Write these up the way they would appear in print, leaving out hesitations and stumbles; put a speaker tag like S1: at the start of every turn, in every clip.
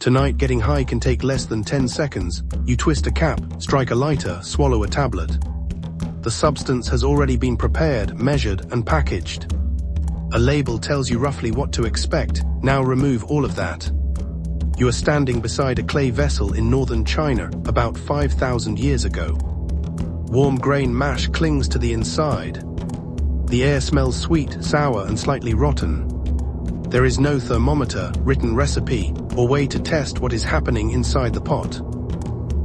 S1: Tonight, getting high can take less than 10 seconds. You twist a cap, strike a lighter, swallow a tablet. The substance has already been prepared, measured, and packaged. A label tells you roughly what to expect. Now remove all of that. You are standing beside a clay vessel in northern China about 5,000 years ago. Warm grain mash clings to the inside. The air smells sweet, sour, and slightly rotten. There is no thermometer, written recipe, or way to test what is happening inside the pot.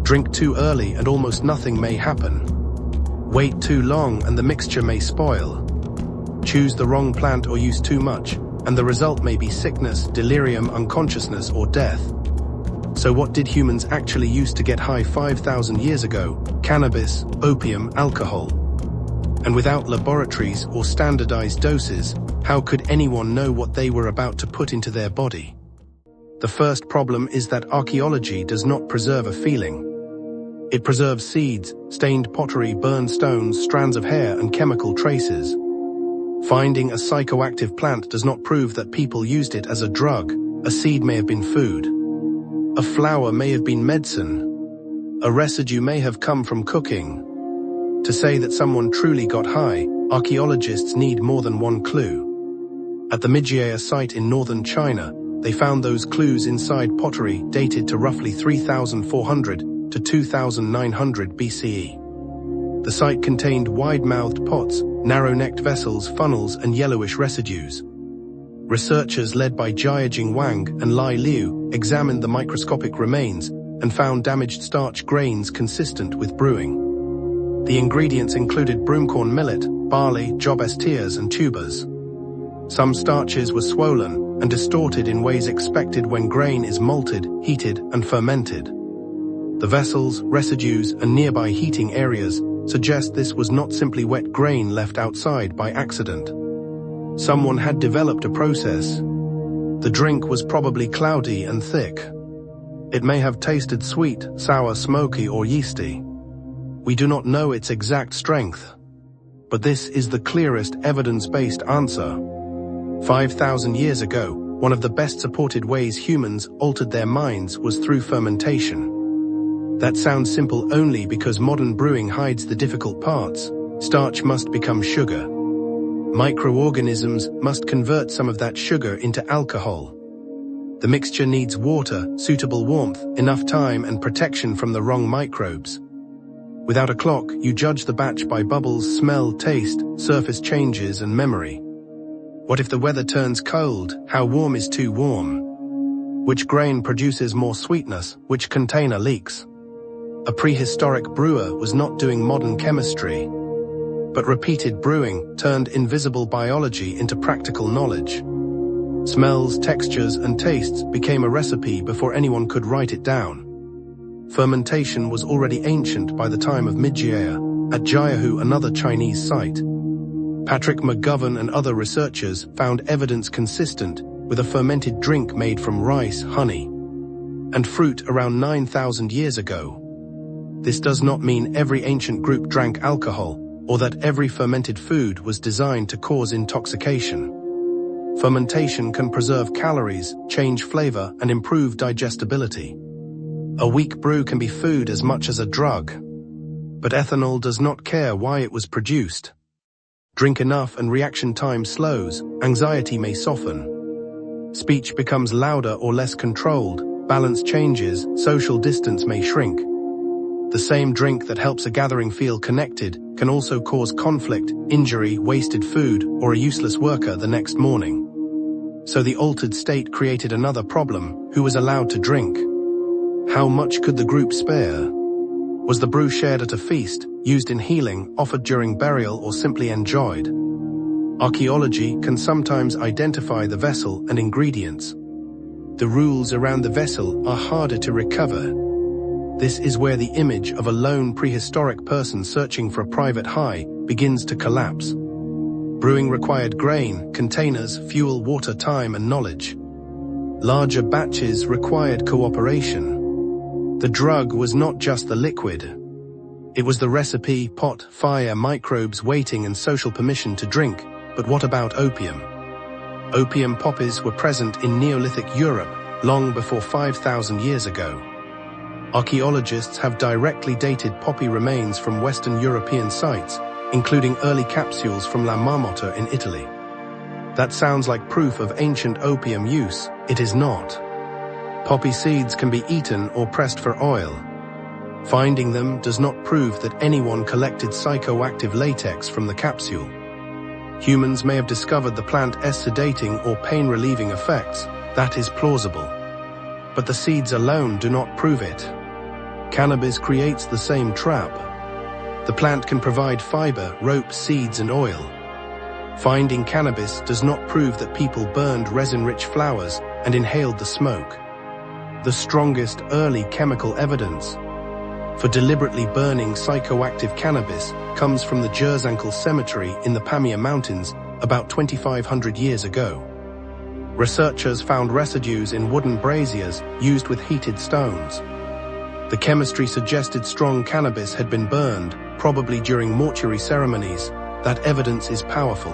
S1: Drink too early and almost nothing may happen. Wait too long and the mixture may spoil. Choose the wrong plant or use too much, and the result may be sickness, delirium, unconsciousness, or death. So what did humans actually use to get high 5,000 years ago? Cannabis, opium, alcohol. And without laboratories or standardized doses, how could anyone know what they were about to put into their body? The first problem is that archaeology does not preserve a feeling. It preserves seeds, stained pottery, burned stones, strands of hair, and chemical traces. Finding a psychoactive plant does not prove that people used it as a drug. A seed may have been food. A flower may have been medicine. A residue may have come from cooking. To say that someone truly got high, archaeologists need more than one clue. At the Midjiaya site in northern China, they found those clues inside pottery dated to roughly 3,400 to 2,900 BCE. The site contained wide-mouthed pots, narrow-necked vessels, funnels, and yellowish residues. Researchers led by Jiajing Wang and Lai Liu examined the microscopic remains and found damaged starch grains consistent with brewing. The ingredients included broomcorn millet, barley, jobs tears, and tubers. Some starches were swollen and distorted in ways expected when grain is malted, heated, and fermented. The vessels, residues, and nearby heating areas suggest this was not simply wet grain left outside by accident. Someone had developed a process. The drink was probably cloudy and thick. It may have tasted sweet, sour, smoky, or yeasty. We do not know its exact strength, but this is the clearest evidence-based answer. 5,000 years ago, one of the best supported ways humans altered their minds was through fermentation. That sounds simple only because modern brewing hides the difficult parts. Starch must become sugar. Microorganisms must convert some of that sugar into alcohol. The mixture needs water, suitable warmth, enough time, and protection from the wrong microbes. Without a clock, you judge the batch by bubbles, smell, taste, surface changes, and memory. What if the weather turns cold? How warm is too warm? Which grain produces more sweetness? Which container leaks? A prehistoric brewer was not doing modern chemistry, but repeated brewing turned invisible biology into practical knowledge. Smells, textures, and tastes became a recipe before anyone could write it down. Fermentation was already ancient by the time of Midjiaya, at Jiahu, another Chinese site. Patrick McGovern and other researchers found evidence consistent with a fermented drink made from rice, honey, and fruit around 9,000 years ago. This does not mean every ancient group drank alcohol, or that every fermented food was designed to cause intoxication. Fermentation can preserve calories, change flavor, and improve digestibility. A weak brew can be food as much as a drug. But ethanol does not care why it was produced. Drink enough and reaction time slows, anxiety may soften. Speech becomes louder or less controlled, balance changes, social distance may shrink. The same drink that helps a gathering feel connected can also cause conflict, injury, wasted food, or a useless worker the next morning. So the altered state created another problem: who was allowed to drink? How much could the group spare? Was the brew shared at a feast, used in healing, offered during burial, or simply enjoyed? Archaeology can sometimes identify the vessel and ingredients. The rules around the vessel are harder to recover. This is where the image of a lone prehistoric person searching for a private high begins to collapse. Brewing required grain, containers, fuel, water, time, and knowledge. Larger batches required cooperation. The drug was not just the liquid. It was the recipe, pot, fire, microbes, waiting, and social permission to drink. But what about opium? Opium poppies were present in Neolithic Europe, long before 5,000 years ago. Archaeologists have directly dated poppy remains from Western European sites, including early capsules from La Marmotta in Italy. That sounds like proof of ancient opium use. It is not. Poppy seeds can be eaten or pressed for oil. Finding them does not prove that anyone collected psychoactive latex from the capsule. Humans may have discovered the plant's sedating or pain-relieving effects. That is plausible. But the seeds alone do not prove it. Cannabis creates the same trap. The plant can provide fiber, rope, seeds, and oil. Finding cannabis does not prove that people burned resin-rich flowers and inhaled the smoke. The strongest early chemical evidence for deliberately burning psychoactive cannabis comes from the Jerzankel Cemetery in the Pamir Mountains about 2,500 years ago. Researchers found residues in wooden braziers used with heated stones. The chemistry suggested strong cannabis had been burned, probably during mortuary ceremonies. That evidence is powerful.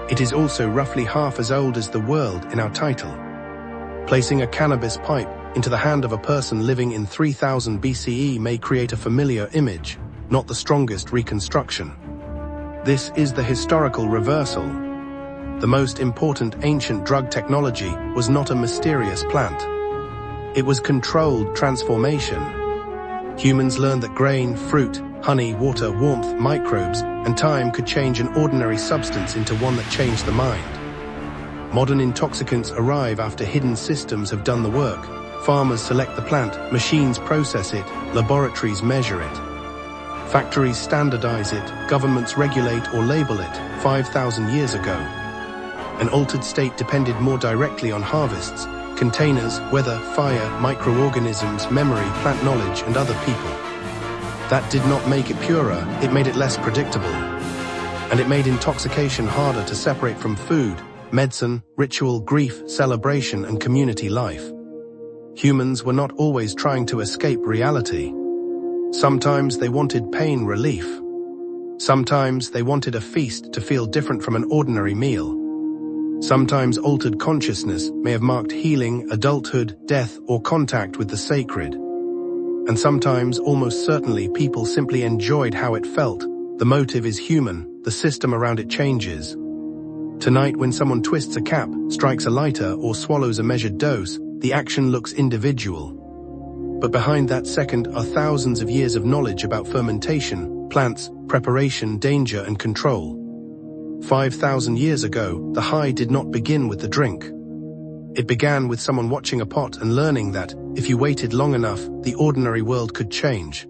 S1: It is also roughly half as old as the world in our title. Placing a cannabis pipe into the hand of a person living in 3000 BCE may create a familiar image, not the strongest reconstruction. This is the historical reversal. The most important ancient drug technology was not a mysterious plant. It was controlled transformation. Humans learned that grain, fruit, honey, water, warmth, microbes, and time could change an ordinary substance into one that changed the mind. Modern intoxicants arrive after hidden systems have done the work. Farmers select the plant, machines process it, laboratories measure it. Factories standardize it, governments regulate or label it. 5,000 years ago, an altered state depended more directly on harvests, containers, weather, fire, microorganisms, memory, plant knowledge, and other people. That did not make it purer, it made it less predictable. And it made intoxication harder to separate from food, medicine, ritual, grief, celebration, and community life. Humans were not always trying to escape reality. Sometimes they wanted pain relief. Sometimes they wanted a feast to feel different from an ordinary meal. Sometimes altered consciousness may have marked healing, adulthood, death, or contact with the sacred. And sometimes, almost certainly, people simply enjoyed how it felt. The motive is human, the system around it changes. Tonight, when someone twists a cap, strikes a lighter, or swallows a measured dose, the action looks individual. But behind that second are thousands of years of knowledge about fermentation, plants, preparation, danger, and control. 5,000 years ago, the high did not begin with the drink. It began with someone watching a pot and learning that, if you waited long enough, the ordinary world could change.